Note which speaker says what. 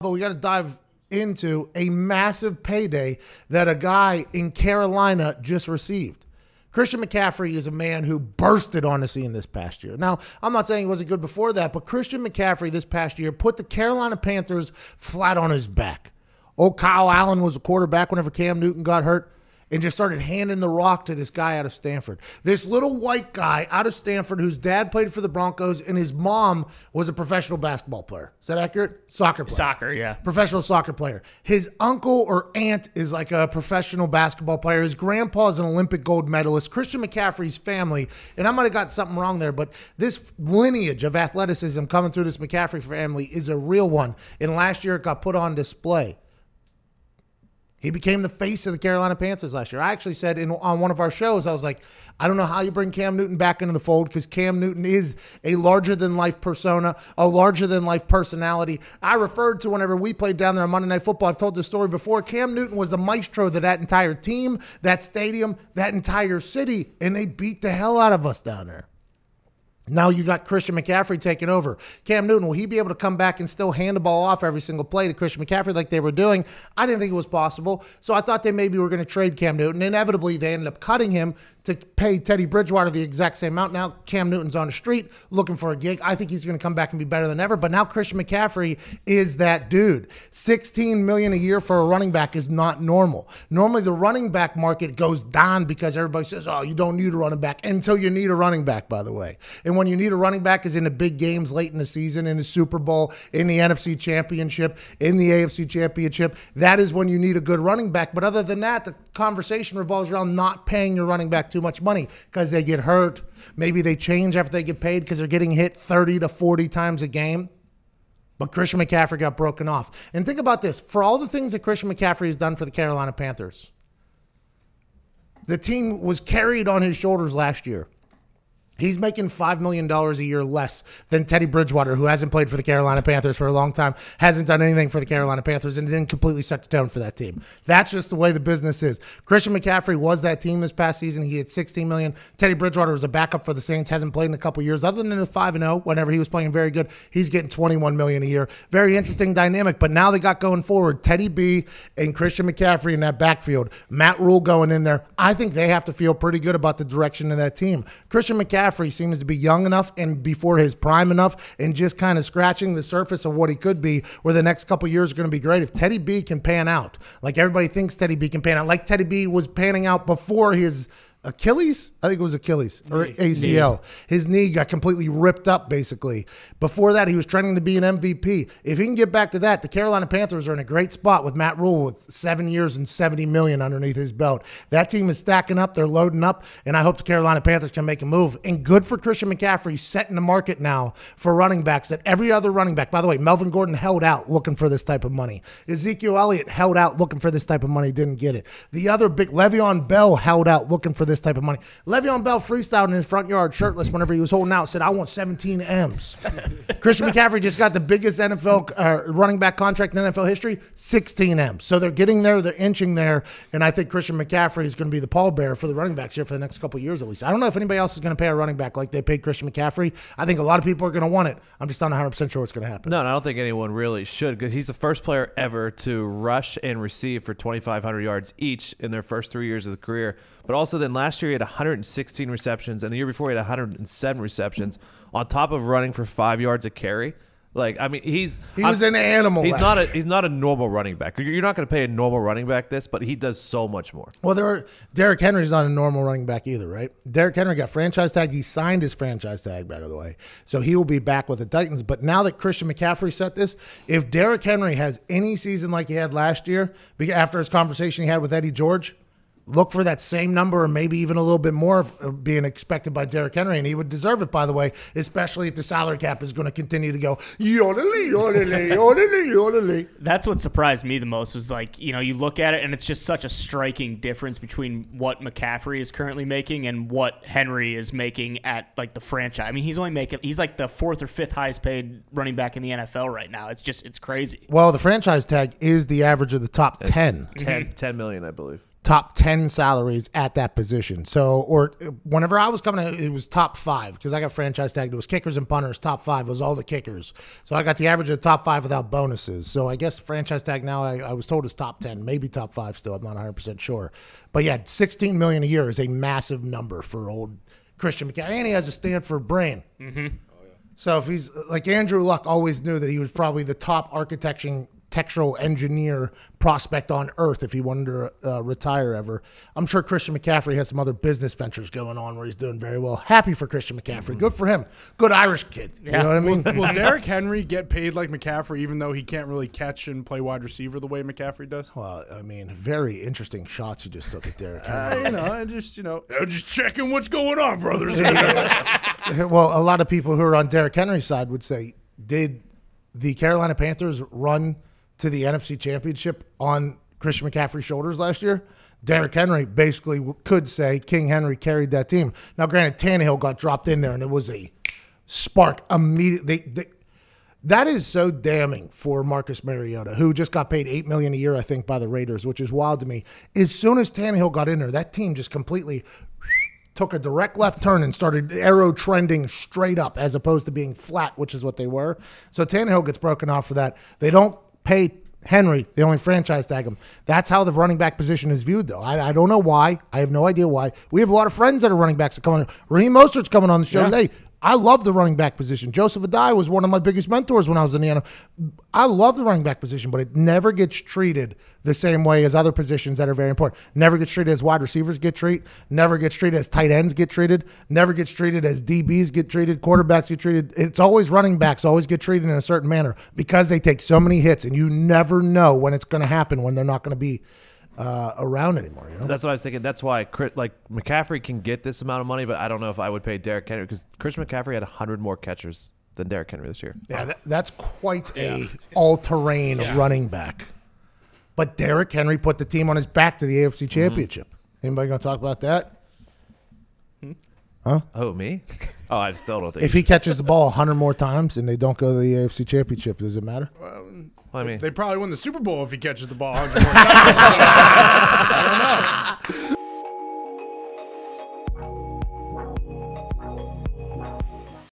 Speaker 1: But we got to dive into a massive payday that a guy in Carolina just received. Christian McCaffrey is a man who bursted on the scene this past year. Now, I'm not saying he wasn't good before that, but Christian McCaffrey this past year put the Carolina Panthers flat on his back. Old Kyle Allen was the quarterback whenever Cam Newton got hurt and just started handing the rock to this guy out of Stanford. This little white guy out of Stanford whose dad played for the Broncos and his mom was a professional basketball player. Is that accurate? Soccer player.
Speaker 2: Soccer, yeah.
Speaker 1: Professional soccer player. His uncle or aunt is like a professional basketball player. His grandpa's an Olympic gold medalist. Christian McCaffrey's family, and I might have got something wrong there, but this lineage of athleticism coming through this McCaffrey family is a real one. And last year it got put on display. He became the face of the Carolina Panthers last year. I actually said on one of our shows, I was like, I don't know how you bring Cam Newton back into the fold because Cam Newton is a larger-than-life persona, a larger-than-life personality. I referred to whenever we played down there on Monday Night Football, I've told this story before, Cam Newton was the maestro to that entire team, that stadium, that entire city, and they beat the hell out of us down there. Now you got Christian McCaffrey taking over. Cam Newton, will he be able to come back and still hand the ball off every single play to Christian McCaffrey like they were doing? I didn't think it was possible. So I thought they maybe were going to trade Cam Newton. Inevitably, they ended up cutting him to pay Teddy Bridgewater the exact same amount. Now Cam Newton's on the street looking for a gig. I think he's going to come back and be better than ever. But now Christian McCaffrey is that dude. $16 million a year for a running back is not normal. Normally the running back market goes down because everybody says, oh, you don't need a running back until you need a running back, by the way. And when you need a running back is in the big games late in the season, in the Super Bowl, in the NFC Championship, in the AFC Championship. That is when you need a good running back. But other than that, the conversation revolves around not paying your running back too much money because they get hurt. Maybe they change after they get paid because they're getting hit 30 to 40 times a game. But Christian McCaffrey got broken off. And think about this. For all the things that Christian McCaffrey has done for the Carolina Panthers, the team was carried on his shoulders last year. He's making $5 million a year less than Teddy Bridgewater, who hasn't played for the Carolina Panthers for a long time, hasn't done anything for the Carolina Panthers, and didn't completely set the tone for that team. That's just the way the business is. Christian McCaffrey was that team this past season. He had $16 million. Teddy Bridgewater was a backup for the Saints, hasn't played in a couple years. Other than the 5-0, whenever he was playing very good, he's getting $21 million a year. Very interesting dynamic, but now they got going forward Teddy B and Christian McCaffrey in that backfield. Matt Rule going in there. I think they have to feel pretty good about the direction of that team. Christian McCaffrey seems to be young enough and before his prime enough and just kind of scratching the surface of what he could be, where the next couple years are going to be great. If Teddy B can pan out, like everybody thinks Teddy B can pan out, like Teddy B was panning out before his Achilles? I think it was Achilles or ACL. His knee got completely ripped up, basically. Before that, he was trending to be an MVP. If he can get back to that, the Carolina Panthers are in a great spot with Matt Rule with 7 years and $70 million underneath his belt. That team is stacking up. They're loading up, and I hope the Carolina Panthers can make a move. And good for Christian McCaffrey setting the market now for running backs that every other running back, by the way, Melvin Gordon held out looking for this type of money. Ezekiel Elliott held out looking for this type of money, didn't get it. The other big, Le'Veon Bell held out looking for this type of money. Le'Veon Bell freestyled in his front yard shirtless whenever he was holding out, said, I want 17 M's. Christian McCaffrey just got the biggest NFL running back contract in NFL history, 16 M's. So they're getting there, they're inching there, and I think Christian McCaffrey is going to be the pallbearer for the running backs here for the next couple of years at least. I don't know if anybody else is going to pay a running back like they paid Christian McCaffrey. I think a lot of people are going to want it. I'm just not 100% sure what's going to happen.
Speaker 3: No, I don't think anyone really should because he's the first player ever to rush and receive for 2,500 yards each in their first 3 years of the career. But also then last year he had 116 receptions, and the year before he had 107 receptions on top of running for 5 yards a carry. Like, I mean, he was
Speaker 1: an animal.
Speaker 3: He's not a normal running back. You're not going to pay a normal running back this, but he does so much more.
Speaker 1: Well, Derrick Henry's not a normal running back either, right? Derrick Henry got franchise tag. He signed his franchise tag, by the way. So he will be back with the Titans. But now that Christian McCaffrey set this, if Derrick Henry has any season like he had last year, after his conversation he had with Eddie George, look for that same number or maybe even a little bit more being expected by Derrick Henry, and he would deserve it, by the way, especially if the salary cap is going to continue to go yodelly, yodelly, yodelly, yodelly.
Speaker 2: That's what surprised me the most was, like, you know, you look at it and it's just such a striking difference between what McCaffrey is currently making and what Henry is making at, like, the franchise. I mean, he's like the fourth or fifth highest paid running back in the NFL right now. It's crazy.
Speaker 1: Well, the franchise tag is the average of the top 10.
Speaker 3: 10 million, I believe.
Speaker 1: top 10 salaries at that position. So, or whenever I was coming, it was top 5 because I got franchise tagged. It was kickers and punters. Top 5 was all the kickers. So I got the average of the top 5 without bonuses. So I guess franchise tag now I was told is top 10, maybe top 5 still. I'm not 100% sure. But yeah, $16 million a year is a massive number for old Christian McCaffrey. And he has a Stanford brain. Mm-hmm. So if he's like Andrew Luck always knew that he was probably the top architectural engineer prospect on earth if he wanted to retire ever. I'm sure Christian McCaffrey has some other business ventures going on where he's doing very well. Happy for Christian McCaffrey. Good for him. Good Irish kid. You know what I mean?
Speaker 4: Will Derrick Henry get paid like McCaffrey even though he can't really catch and play wide receiver the way McCaffrey does?
Speaker 1: Well, I mean, very interesting shots you just took at Derrick Henry.
Speaker 4: I'm just checking what's going on, brothers.
Speaker 1: Well, a lot of people who are on Derrick Henry's side would say, did the Carolina Panthers run to the NFC Championship on Christian McCaffrey's shoulders last year? Derrick Henry basically could say King Henry carried that team. Now, granted, Tannehill got dropped in there, and it was a spark immediately. That is so damning for Marcus Mariota, who just got paid $8 million a year, I think, by the Raiders, which is wild to me. As soon as Tannehill got in there, that team just completely took a direct left turn and started arrow trending straight up as opposed to being flat, which is what they were. So Tannehill gets broken off for that. They don't pay Henry. They only franchise tag him. That's how the running back position is viewed, though. I don't know why. I have no idea why. We have a lot of friends that are running backs that come on. Raheem Mostert's coming on the show today. I love the running back position. Joseph Adai was one of my biggest mentors when I was in the NFL. I love the running back position, but it never gets treated the same way as other positions that are very important. Never gets treated as wide receivers get treated. Never gets treated as tight ends get treated. Never gets treated as DBs get treated. Quarterbacks get treated. It's always running backs always get treated in a certain manner because they take so many hits, and you never know when it's going to happen when they're not going to be around anymore. You know?
Speaker 3: That's what I was thinking. That's why McCaffrey can get this amount of money, but I don't know if I would pay Derrick Henry because Christian McCaffrey had 100 more catchers than Derrick Henry this year.
Speaker 1: Yeah, that's quite a all-terrain running back. But Derrick Henry put the team on his back to the AFC Championship. Anybody going to talk about that? Huh?
Speaker 3: Oh, me? Oh, I still don't think.
Speaker 1: If he catches the ball 100 more times and they don't go to the AFC Championship, does it matter?
Speaker 3: I mean,
Speaker 4: they probably win the Super Bowl if he catches the ball 100 more times.